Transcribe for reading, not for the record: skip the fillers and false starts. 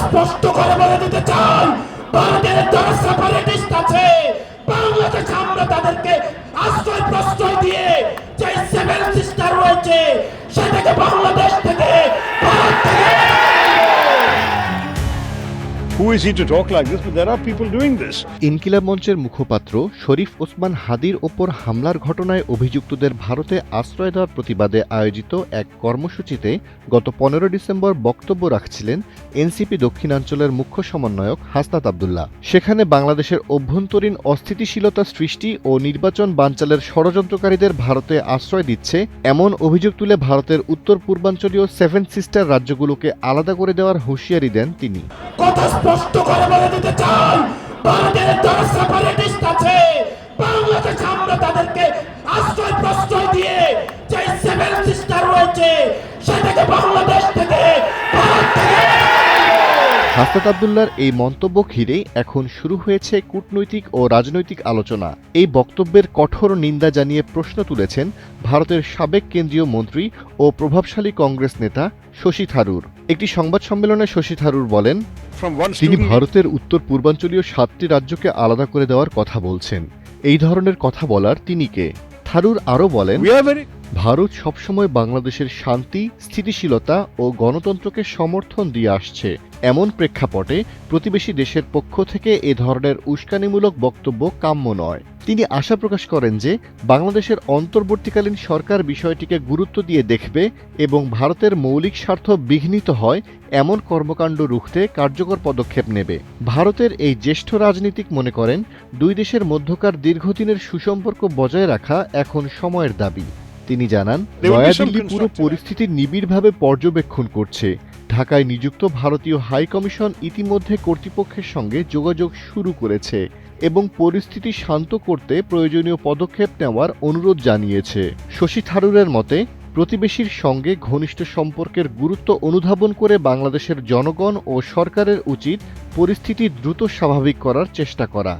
স্পষ্ট করে বলে দিতে চাই, ভারতের যারা সেপারেটিস্ট আছে বাংলাদেশে আমরা তাদেরকে আশ্রয় প্রশ্রয় দিয়ে যে সেভেন সিস্টার রয়েছে সেটাকে বাংলাদেশ থেকে ভারত থেকে Who is he to talk like this? But there are people doing this. ইনকিলাব মঞ্চের মুখপাত্র শরীফ ওসমান হাদির ওপর হামলার ঘটনায় অভিযুক্তদের ভারতে আশ্রয় দেওয়ার প্রতিবাদে আয়োজিত এক কর্মসূচিতে গত ১৫ ডিসেম্বর বক্তব্য রাখছিলেন এনসিপি দক্ষিণাঞ্চলের মুখ্য সমন্বয়ক হাসনাত আব্দুল্লাহ। সেখানে বাংলাদেশের অভ্যন্তরীণ অস্থিতিশীলতা সৃষ্টি ও নির্বাচন বানচালের ষড়যন্ত্রকারীদের ভারতে আশ্রয় দিচ্ছে এমন অভিযোগ তুলে ভারতের উত্তর পূর্বাঞ্চলীয় সেভেন সিস্টার রাজ্যগুলোকে আলাদা করে দেওয়ার হুঁশিয়ারি দেন তিনি। স্পষ্ট করে বলে দিতে চাই, ভারতের যারা সেপারেটিস্ট আছে বাংলাদেশে আমরা তাদেরকে আশ্রয় প্রশ্রয় দিয়ে যে সেভেন সিস্টার রয়েছে সেটাকে বাংলাদেশ থেকে ভারত থেকে হাসনাত আব্দুল্লাহর এই মন্তব্য ঘিরেই এখন শুরু হয়েছে কূটনৈতিক ও রাজনৈতিক আলোচনা। এই বক্তব্যের কঠোর নিন্দা জানিয়ে প্রশ্ন তুলেছেন ভারতের সাবেক কেন্দ্রীয় মন্ত্রী ও প্রভাবশালী কংগ্রেস নেতা শশী থারুর। একটি সংবাদ সম্মেলনে শশী থারুর বলেন, তিনি ভারতের উত্তর পূর্বাঞ্চলীয় ৭টি রাজ্যকে আলাদা করে দেওয়ার কথা বলছেন। এই ধরনের কথা বলার তিনি কে? থারুর আরও বলেন, ভারত সবসময় বাংলাদেশের শান্তি, স্থিতিশীলতা ও গণতন্ত্রকে সমর্থন দিয়ে আসছে। এমন প্রেক্ষাপটে প্রতিবেশী দেশের পক্ষ থেকে এ ধরনের উস্কানিমূলক বক্তব্য কাম্য নয়। তিনি আশা প্রকাশ করেন যে বাংলাদেশের অন্তর্বর্তীকালীন সরকার বিষয়টিকে গুরুত্ব দিয়ে দেখবে এবং ভারতের মৌলিক স্বার্থ বিঘ্নিত হয় এমন কর্মকাণ্ড রুখতে কার্যকর পদক্ষেপ নেবে। ভারতের এই জ্যেষ্ঠ রাজনীতিক মনে করেন, দুই দেশের মধ্যকার দীর্ঘদিনের সুসম্পর্ক বজায় রাখা এখন সময়ের দাবি। তিনি জানান, নয়াদিল্লি পুরো পরিস্থিতি নিবিড়ভাবে পর্যবেক্ষণ করছে। ঢাকায় নিযুক্ত ভারতীয় হাই কমিশন ইতিমধ্যে কর্তৃপক্ষের সঙ্গে যোগাযোগ শুরু করেছে এবং পরিস্থিতি শান্ত করতে প্রয়োজনীয় পদক্ষেপ নেওয়ার অনুরোধ জানিয়েছে। শশী থারুরের মতে, প্রতিবেশীর সঙ্গে ঘনিষ্ঠ সম্পর্কের গুরুত্ব অনুধাবন করে বাংলাদেশের জনগণ ও সরকারের উচিত পরিস্থিতি দ্রুত স্বাভাবিক করার চেষ্টা করা।